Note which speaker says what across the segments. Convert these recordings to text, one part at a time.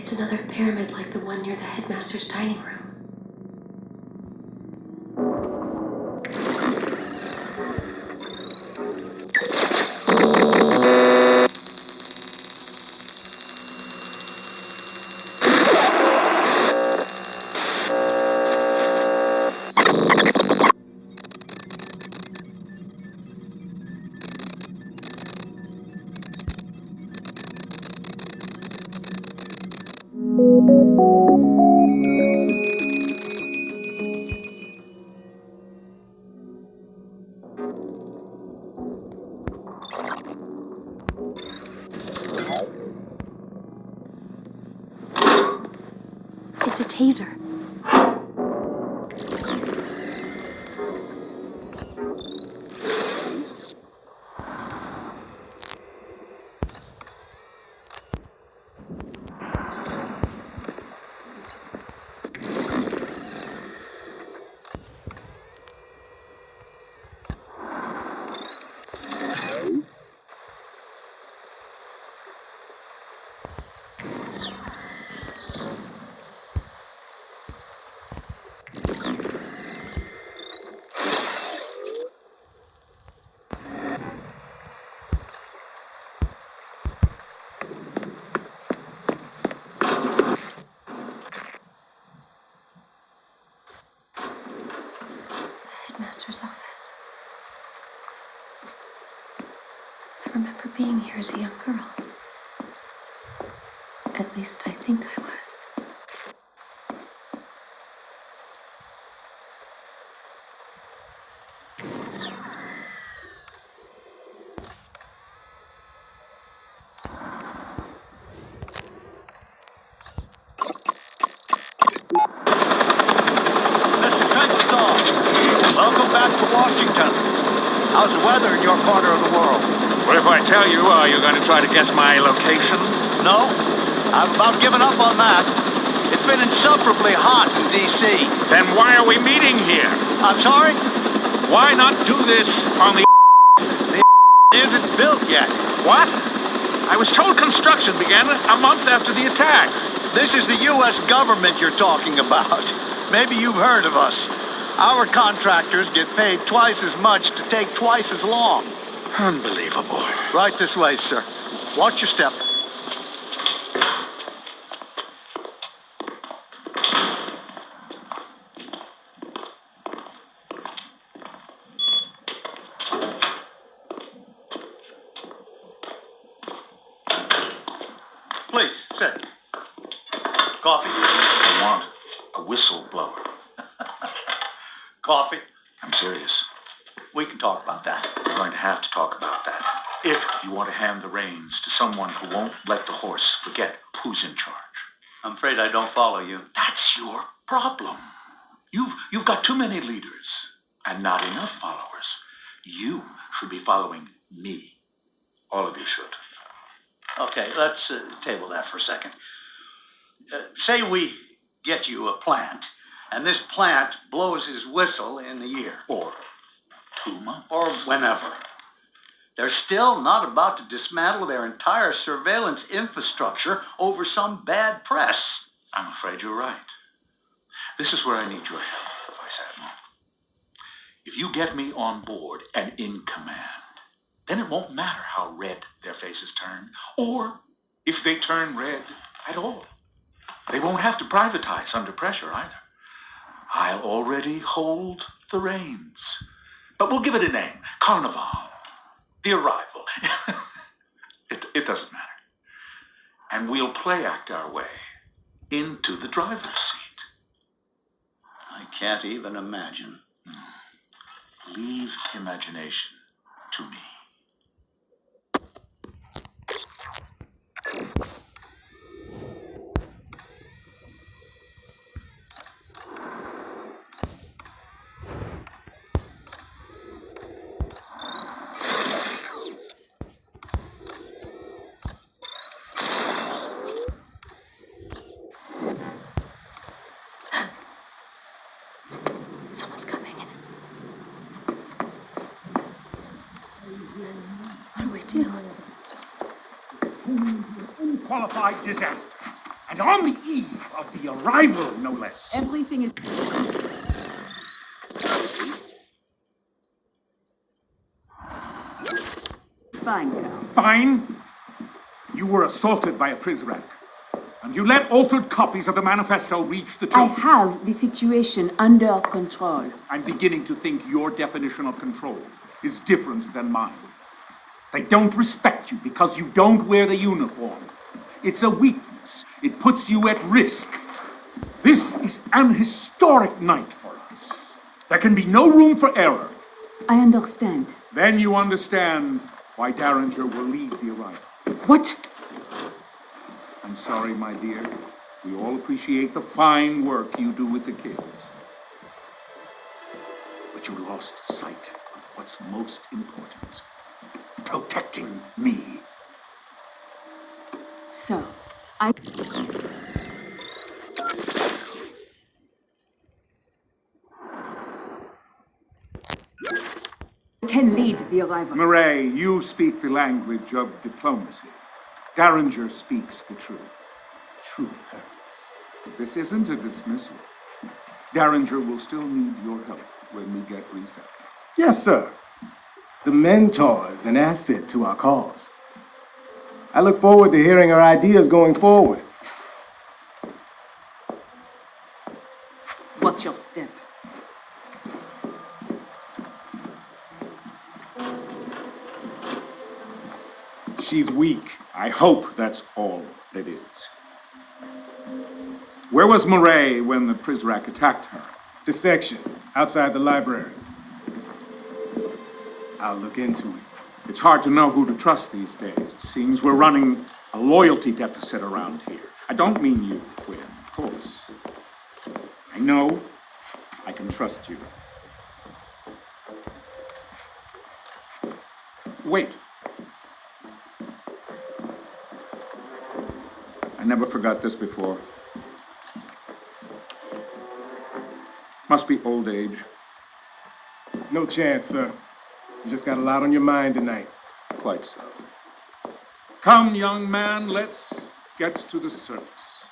Speaker 1: It's another pyramid like the one near the headmaster's dining room. It's a taser. Headmaster's office. I remember being here as a young girl. At least I think I was.
Speaker 2: Welcome back to Washington. How's the weather in your corner of the world?
Speaker 3: What if I tell you, are you going to try to guess my location?
Speaker 2: No, I've about given up on that. It's been insufferably hot in D.C.
Speaker 3: Then why are we meeting here?
Speaker 2: I'm sorry?
Speaker 3: Why not do this on the...
Speaker 2: The isn't built yet.
Speaker 3: What? I was told construction began a month after the attack.
Speaker 2: This is the U.S. government you're talking about. Maybe you've heard of us. Our contractors get paid twice as much to take twice as long.
Speaker 3: Unbelievable.
Speaker 2: Right this way, sir. Watch your step. Please, sit. Coffee?
Speaker 3: I want a whistleblower.
Speaker 2: Coffee?
Speaker 3: I'm serious.
Speaker 2: We can talk about that.
Speaker 3: We're going to have to talk about that. If you want to hand the reins to someone who won't let the horse forget who's in charge.
Speaker 2: I'm afraid I don't follow you.
Speaker 3: That's your problem. You've got too many leaders and not enough followers. You should be following me. All of you should.
Speaker 2: Okay, let's table that for a second. Say we get you a plant, and this plant blows his whistle in a year.
Speaker 3: Or 2 months.
Speaker 2: Or whenever. They're still not about to dismantle their entire surveillance infrastructure over some bad press.
Speaker 3: I'm afraid you're right. This is where I need your help, Vice Admiral. If you get me on board and in command, then it won't matter how red their faces turn, or if they turn red at all. They won't have to privatize under pressure either. I'll already hold the reins. But we'll give it a name. Carnival. The Arrival. It doesn't matter. And we'll play act our way into the driver's seat.
Speaker 2: I can't even imagine.
Speaker 3: Leave imagination to me.
Speaker 1: Someone's coming. What do I do?
Speaker 4: Unqualified disaster. And on the eve of the arrival, no less.
Speaker 5: Everything is... Fine, sir.
Speaker 4: Fine. You were assaulted by a Prizrak. And you let altered copies of the manifesto reach the
Speaker 5: I
Speaker 4: church.
Speaker 5: have the situation under control.
Speaker 4: I'm beginning to think your definition of control is different than mine. They don't respect you because you don't wear the uniform. It's a weakness. It puts you at risk. This is an historic night for us. There can be no room for error.
Speaker 5: I understand.
Speaker 4: Then you understand why Derringer will lead the arrival.
Speaker 5: What?
Speaker 4: I'm sorry, my dear. We all appreciate the fine work you do with the kids. But you lost sight of what's most important. Protecting me.
Speaker 5: So, I... can lead the arrival.
Speaker 4: Murray, you speak the language of diplomacy. Derringer speaks the truth. Truth hurts. This isn't a dismissal. Derringer will still need your help when we get reset.
Speaker 6: Yes, sir. The mentor is an asset to our cause. I look forward to hearing her ideas going forward.
Speaker 5: What's your step?
Speaker 4: She's weak. I hope that's all it is. Where was Murray when the Prizrak attacked her?
Speaker 6: The section, outside the library. I'll look into it.
Speaker 4: It's hard to know who to trust these days. It seems we're running a loyalty deficit around here. I don't mean you, Quinn, of course. I know I can trust you. Wait. I never forgot this before. Must be old age.
Speaker 6: No chance, sir. You just got a lot on your mind tonight.
Speaker 4: Quite so. Come, young man, let's get to the surface.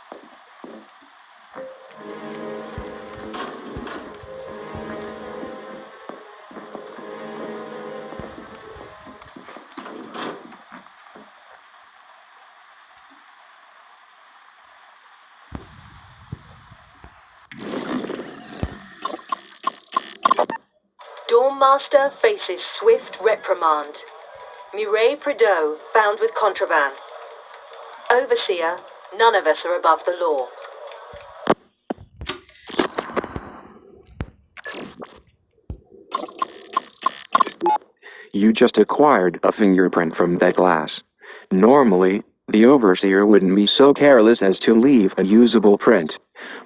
Speaker 7: Master faces swift reprimand. Mireille Prideaux found with contraband. Overseer, none of us are above the law.
Speaker 8: You just acquired a fingerprint from that glass. Normally, the Overseer wouldn't be so careless as to leave a usable print.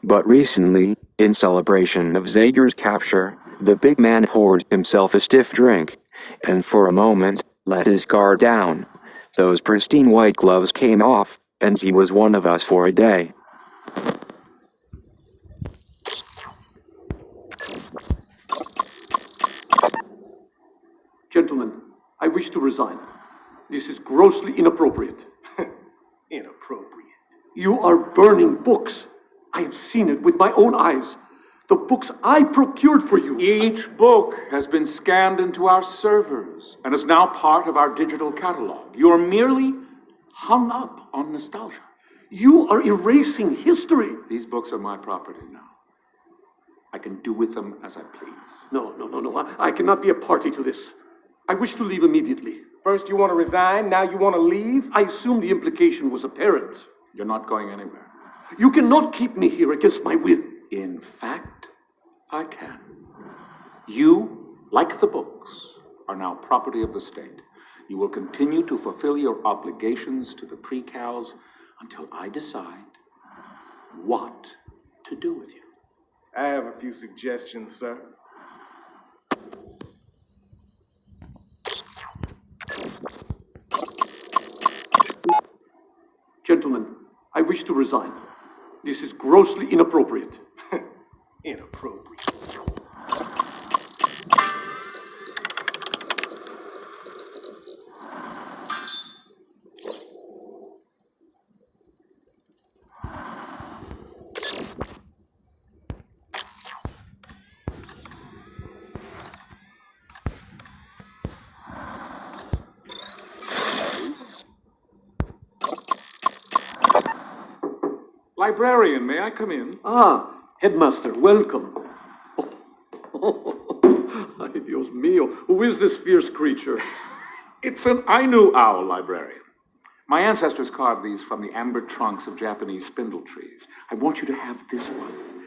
Speaker 8: But recently, in celebration of Zager's capture, the big man poured himself a stiff drink, and for a moment, let his guard down. Those pristine white gloves came off, and he was one of us for a day.
Speaker 9: Gentlemen, I wish to resign. This is grossly inappropriate.
Speaker 6: Inappropriate.
Speaker 9: You are burning books. I have seen it with my own eyes. The books I procured for you.
Speaker 4: Each book has been scanned into our servers and is now part of our digital catalog. You're merely hung up on nostalgia.
Speaker 9: You are erasing history.
Speaker 4: These books are my property now. I can do with them as I please.
Speaker 9: No. I cannot be a party to this. I wish to leave immediately.
Speaker 6: First you want to resign, now you want to leave?
Speaker 9: I assume the implication was apparent.
Speaker 4: You're not going anywhere.
Speaker 9: You cannot keep me here against my will.
Speaker 4: In fact, I can. You, like the books, are now property of the state. You will continue to fulfill your obligations to the pre-cals until I decide what to do with you.
Speaker 6: I have a few suggestions, sir.
Speaker 9: Gentlemen, I wish to resign. This is grossly inappropriate.
Speaker 6: Inappropriate.
Speaker 10: Librarian, may I come in?
Speaker 9: Ah, Headmaster, welcome. Ay, Dios mío, who is this fierce creature?
Speaker 10: It's an Ainu owl, librarian. My ancestors carved these from the amber trunks of Japanese spindle trees. I want you to have this one.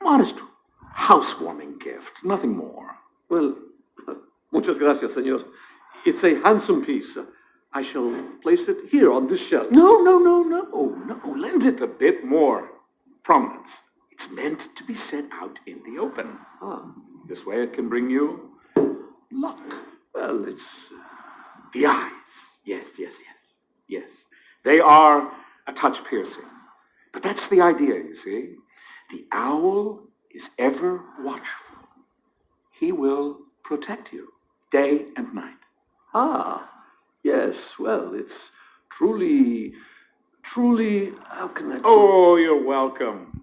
Speaker 10: Modest housewarming gift, nothing more.
Speaker 9: Well, muchas gracias, señor. It's a handsome piece. I shall place it here on this shelf.
Speaker 10: No. Lend it a bit more prominence. It's meant to be set out in the open.
Speaker 9: Ah,
Speaker 10: This way it can bring you luck.
Speaker 9: well, it's...
Speaker 10: The eyes. Yes. They are a touch piercing. But that's the idea, you see. The owl is ever watchful. He will protect you day and night.
Speaker 9: Ah, yes, well, it's truly, how can I...
Speaker 10: Oh, you're welcome.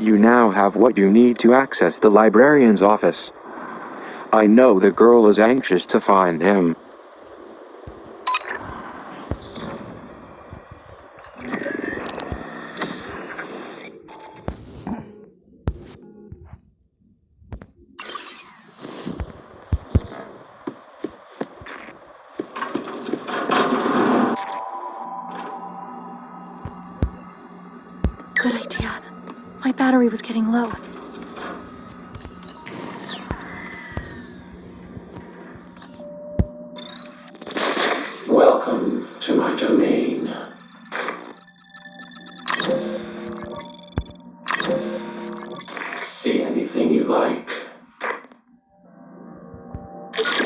Speaker 8: You now have what you need to access the librarian's office. I know the girl is anxious to find him.
Speaker 1: Good idea. My battery was getting low.
Speaker 11: Welcome to my domain. See anything you like.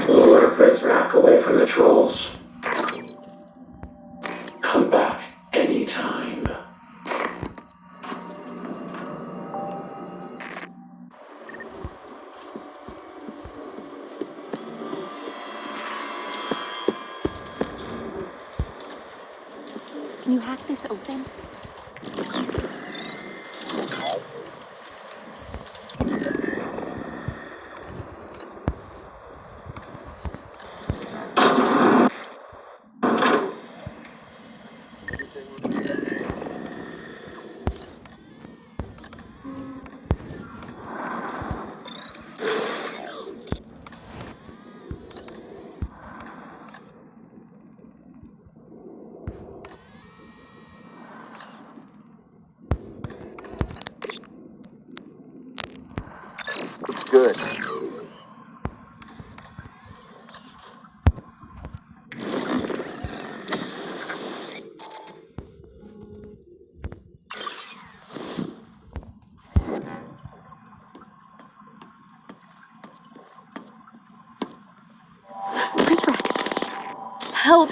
Speaker 11: Lure Frizrak away from the trolls. Come back anytime.
Speaker 1: Can you hack this open?
Speaker 2: Good.
Speaker 1: Help!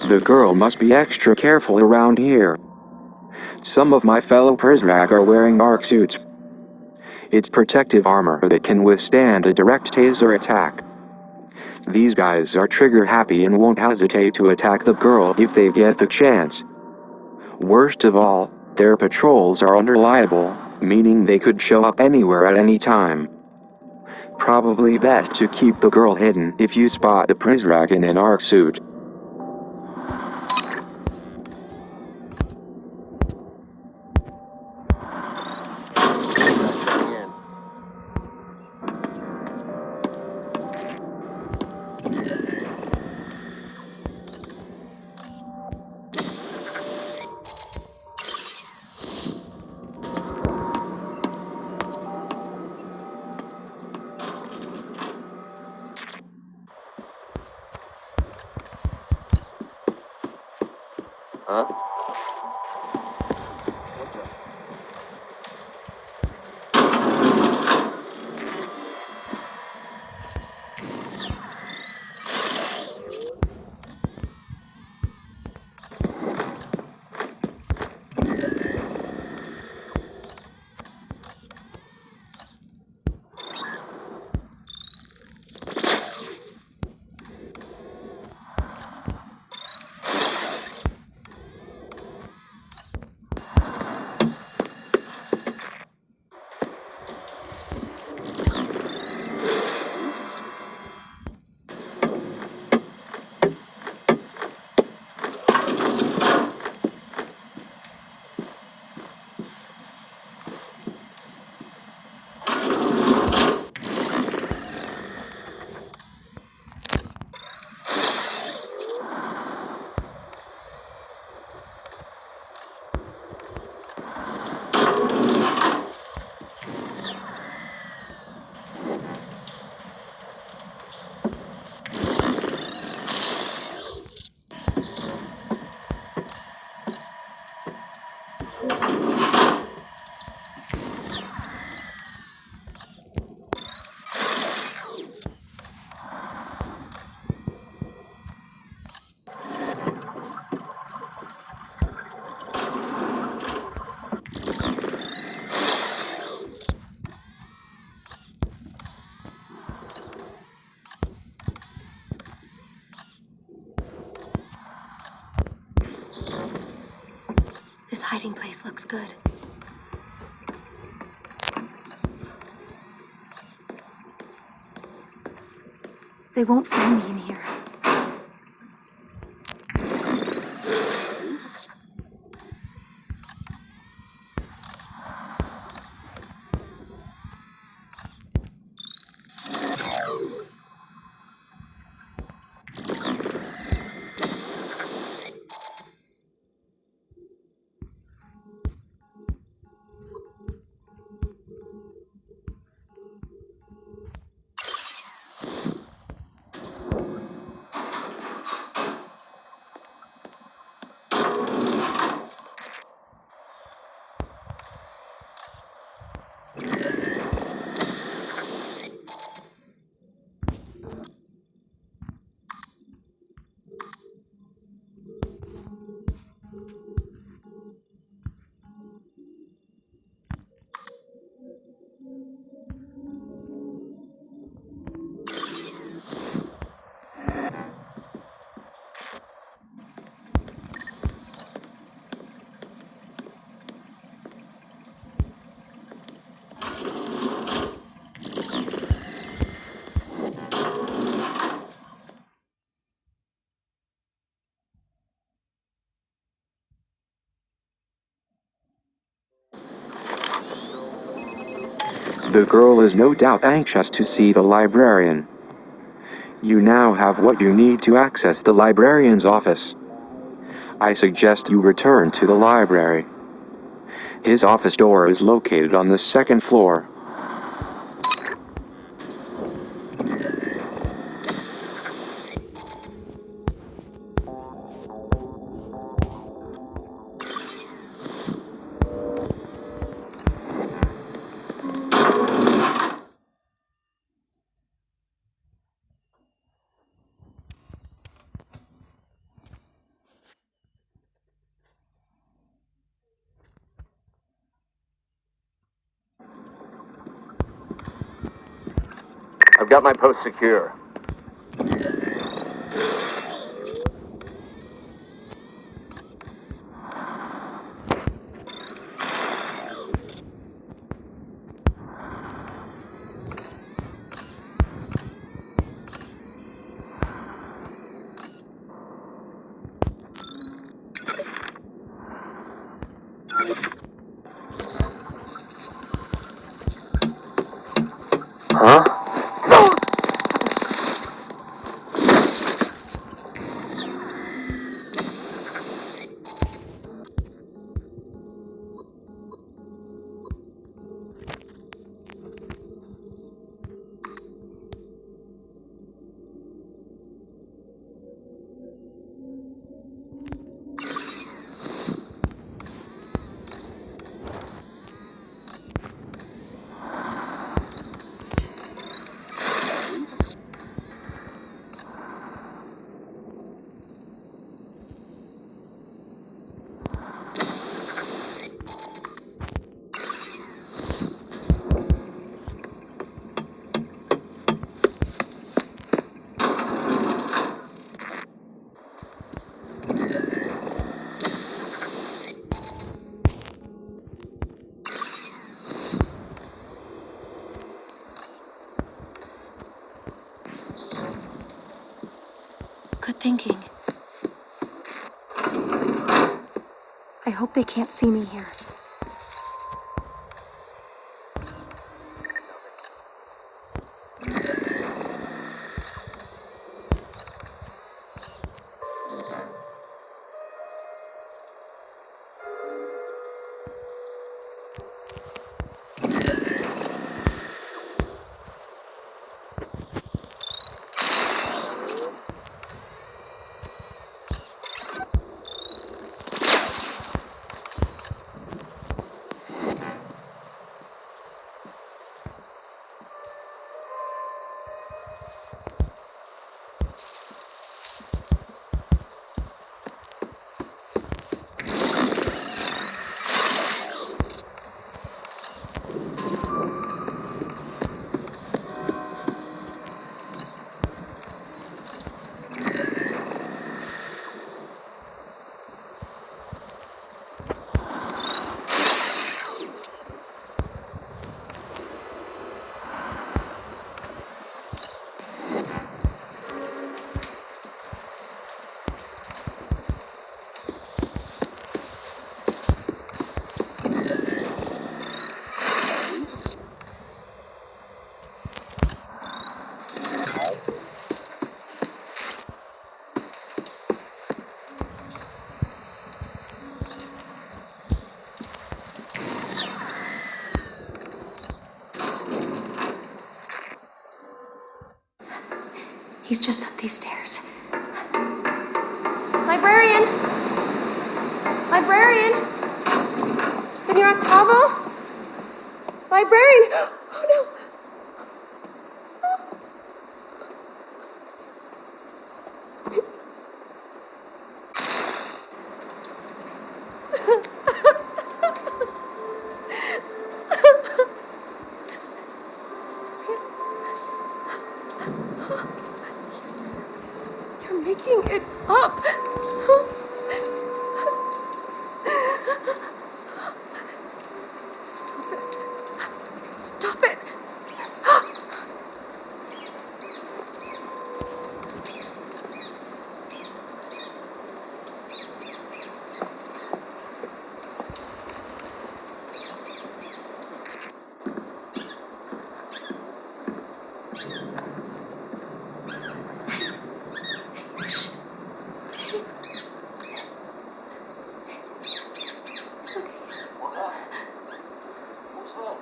Speaker 8: The girl must be extra careful around here. Some of my fellow Prizrak are wearing arc suits. It's protective armor that can withstand a direct taser attack. These guys are trigger happy and won't hesitate to attack the girl if they get the chance. Worst of all, their patrols are unreliable, meaning they could show up anywhere at any time. Probably best to keep the girl hidden if you spot a Prizrak in an arc suit.
Speaker 10: Huh?
Speaker 1: This hiding place looks good. They won't find me in here.
Speaker 8: The girl is no doubt anxious to see the librarian. You now have what you need to access the librarian's office. I suggest you return to the library. His office door is located on the second floor.
Speaker 10: I've got my post secure. Huh?
Speaker 1: thinking. I hope they can't see me here. He's just up these stairs. Librarian! Librarian! Senor Octavo? Librarian! Oh no! This isn't real. You're making it up. Stop it. Stop it. Shh. It's okay.
Speaker 6: Who's that?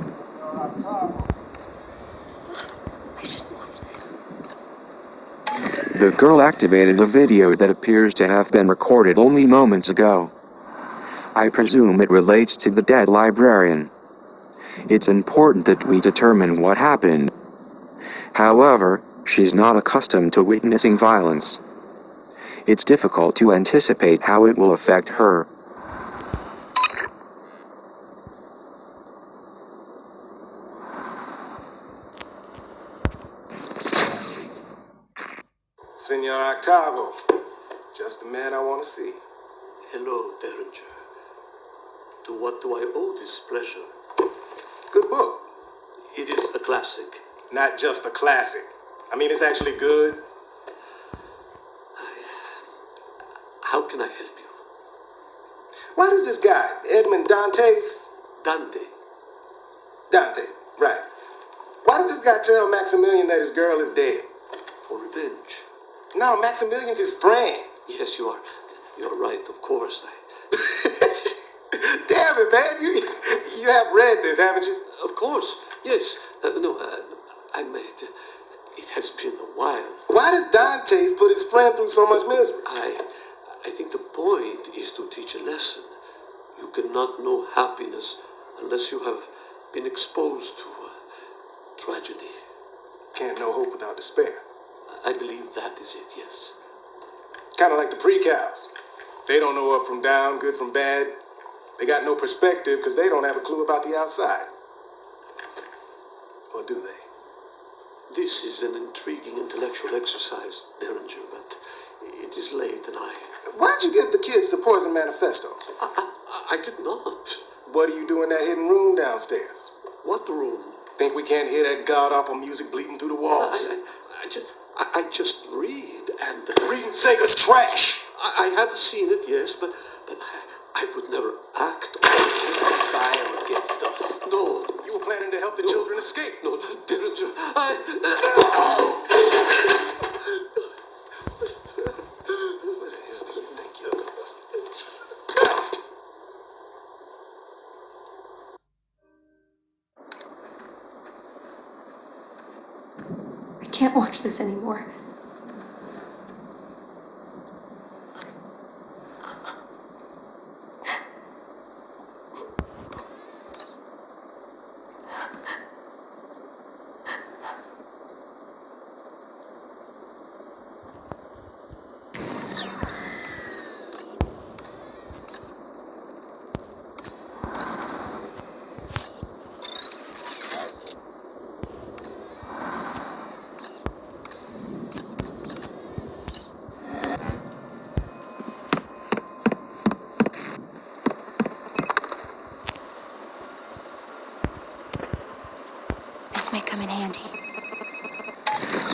Speaker 6: Senor Octavo.
Speaker 1: I shouldn't watch this.
Speaker 8: The girl activated a video that appears to have been recorded only moments ago. I presume it relates to the dead librarian. It's important that we determine what happened. However, she's not accustomed to witnessing violence. It's difficult to anticipate how it will affect her.
Speaker 6: Senor Octavo. Just the man I want to see.
Speaker 9: Hello, Derringer. To what do I owe this pleasure?
Speaker 6: Good book.
Speaker 9: It is a classic.
Speaker 6: Not just a classic. I mean, it's actually good.
Speaker 9: How can I help you?
Speaker 6: Why does this guy, Edmond Dantes?
Speaker 9: Dante.
Speaker 6: Dante, right. Why does this guy tell Maximilian that his girl is dead?
Speaker 9: For revenge.
Speaker 6: No, Maximilian's his friend.
Speaker 9: Yes, you are. You're right, of course.
Speaker 6: Damn it, man. You have read this, haven't you?
Speaker 9: Of course, yes. I meant it has been a while.
Speaker 6: Why does Dantes put his friend through so much misery?
Speaker 9: I think the point is to teach a lesson. You cannot know happiness unless you have been exposed to tragedy.
Speaker 6: Can't know hope without despair.
Speaker 9: I believe that is it, yes.
Speaker 6: Kind of like the pre-cows. They don't know up from down, good from bad. They got no perspective because they don't have a clue about the outside. Or do they?
Speaker 9: This is an intriguing intellectual exercise, Derringer, but it is late and
Speaker 6: Why'd you give the kids the Poison Manifesto?
Speaker 9: I did not.
Speaker 6: What do you do in that hidden room downstairs?
Speaker 9: What room?
Speaker 6: Think we can't hear that god-awful music bleeding through the walls?
Speaker 9: I just read, and
Speaker 6: Reading Sega's trash.
Speaker 9: I have seen it, yes, but I would never act
Speaker 6: Spying against us.
Speaker 9: No.
Speaker 6: You were planning to help the children escape.
Speaker 9: No, didn't you?
Speaker 6: Where the hell do you think you're going?
Speaker 1: I can't watch this anymore. This may come in handy.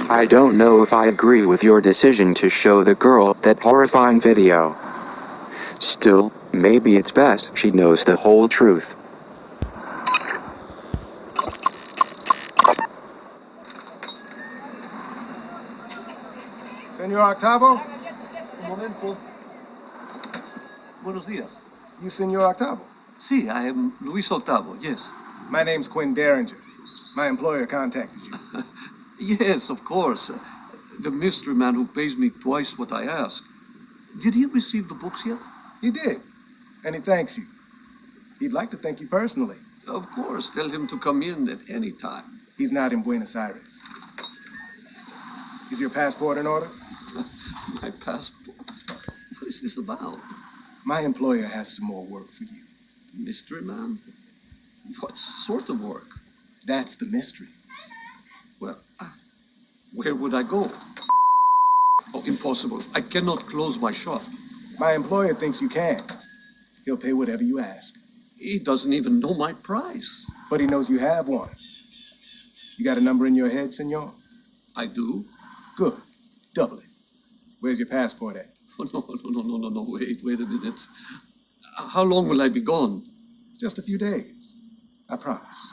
Speaker 8: I don't know if I agree with your decision to show the girl that horrifying video. Still, maybe it's best she knows the whole truth.
Speaker 6: Senor Octavo?
Speaker 12: Un momento. Buenos días.
Speaker 6: You Senor Octavo?
Speaker 12: Sí, I am Luis Octavo, yes.
Speaker 6: My name's Quinn Derringer. My employer contacted you.
Speaker 12: Yes, of course. The mystery man who pays me twice what I ask. Did he receive the books yet?
Speaker 6: He did. And he thanks you. He'd like to thank you personally.
Speaker 12: Of course. Tell him to come in at any time.
Speaker 6: He's not in Buenos Aires. Is your passport in order?
Speaker 12: My passport? What is this about?
Speaker 6: My employer has some more work for you.
Speaker 12: Mystery man? What sort of work?
Speaker 6: That's the mystery.
Speaker 12: Well, where would I go? Oh, impossible. I cannot close my shop.
Speaker 6: My employer thinks you can. He'll pay whatever you ask.
Speaker 12: He doesn't even know my price.
Speaker 6: But he knows you have one. You got a number in your head, senor?
Speaker 12: I do?
Speaker 6: Good. Double it. Where's your passport at?
Speaker 12: Oh, no. Wait a minute. How long will I be gone?
Speaker 6: Just a few days. I promise.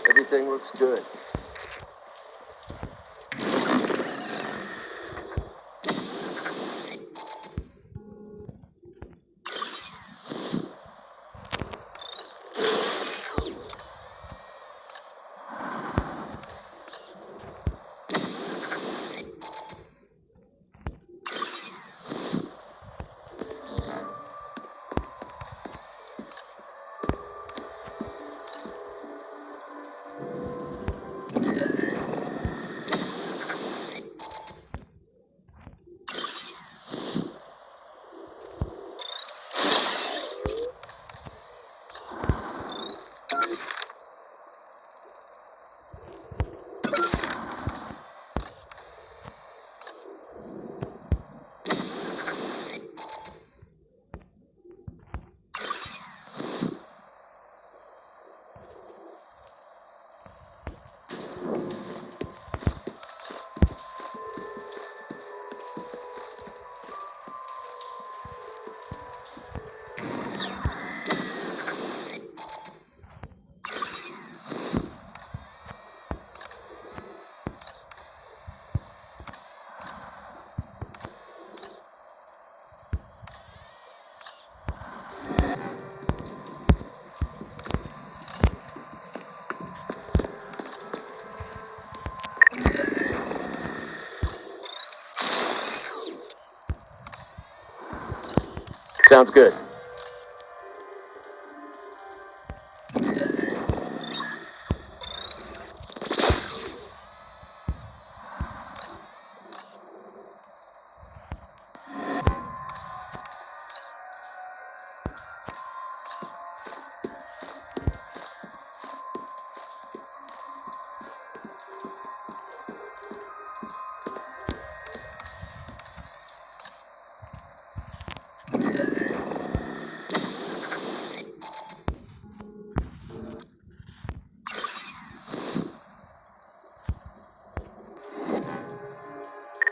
Speaker 13: Everything looks good.
Speaker 8: Sounds good.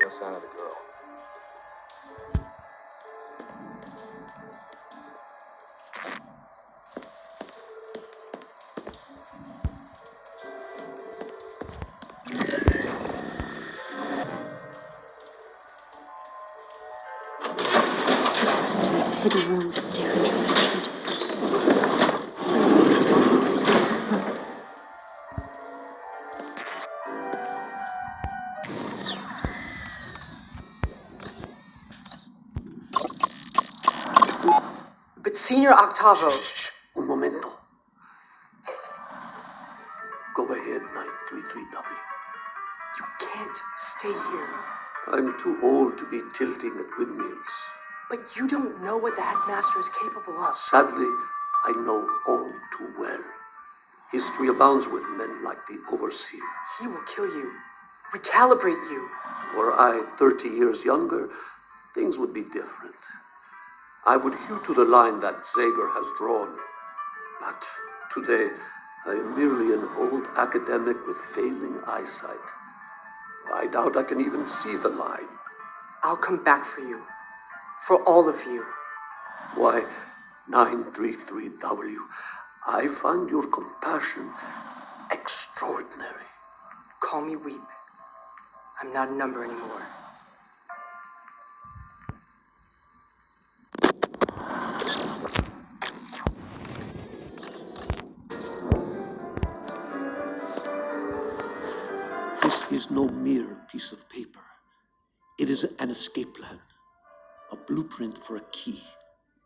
Speaker 8: No sign of the girl.
Speaker 1: This must be a hidden room that Derringer mentioned. So I won't see her.
Speaker 7: But Senior Octavo...
Speaker 9: Shh. Un momento. Go ahead, 933W.
Speaker 7: You can't stay here.
Speaker 9: I'm too old to be tilting at windmills.
Speaker 7: But you don't know what the headmaster is capable of.
Speaker 9: Sadly, I know all too well. History abounds with men like the Overseer.
Speaker 7: He will kill you. Recalibrate you.
Speaker 9: Were I 30 years younger, things would be different. I would hew to the line that Zager has drawn. But today, I am merely an old academic with failing eyesight. I doubt I can even see the line.
Speaker 7: I'll come back for you. For all of you.
Speaker 9: Why, 933W, I find your compassion extraordinary.
Speaker 7: Call me Weep. I'm not a number anymore.
Speaker 12: This is no mere piece of paper. It is an escape plan, a blueprint for a key,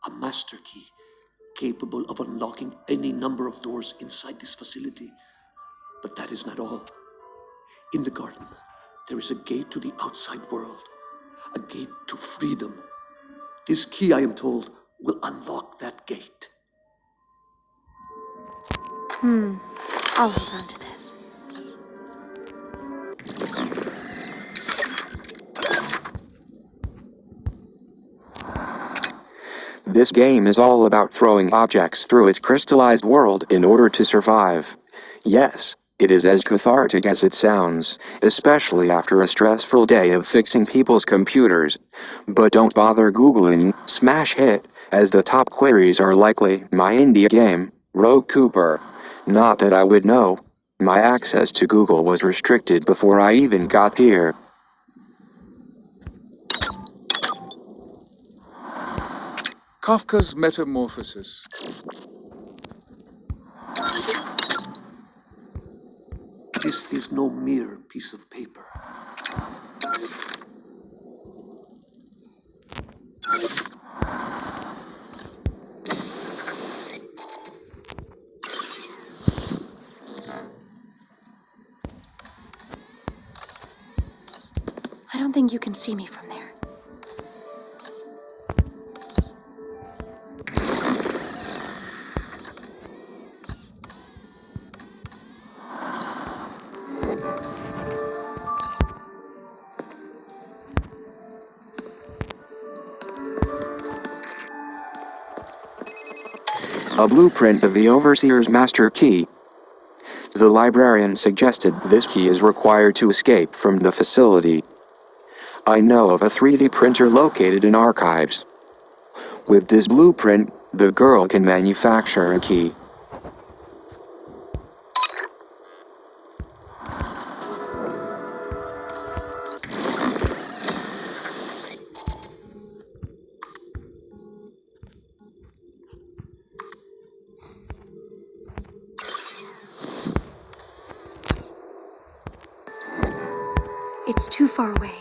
Speaker 12: a master key, capable of unlocking any number of doors inside this facility. But that is not all. In the garden, there is a gate to the outside world, a gate to freedom. This key, I am told, will unlock that gate.
Speaker 1: I'll hold on to this.
Speaker 8: This game is all about throwing objects through its crystallized world in order to survive. Yes, it is as cathartic as it sounds, especially after a stressful day of fixing people's computers. But don't bother Googling smash hit, as the top queries are likely my indie game, Rogue Cooper. Not that I would know. My access to Google was restricted before I even got here.
Speaker 13: Kafka's Metamorphosis.
Speaker 12: This is no mere piece of paper.
Speaker 1: I don't think you can see me from there.
Speaker 8: A blueprint of the Overseer's master key. The librarian suggested this key is required to escape from the facility. I know of a 3D printer located in archives. With this blueprint, the girl can manufacture a key.
Speaker 1: It's too far away.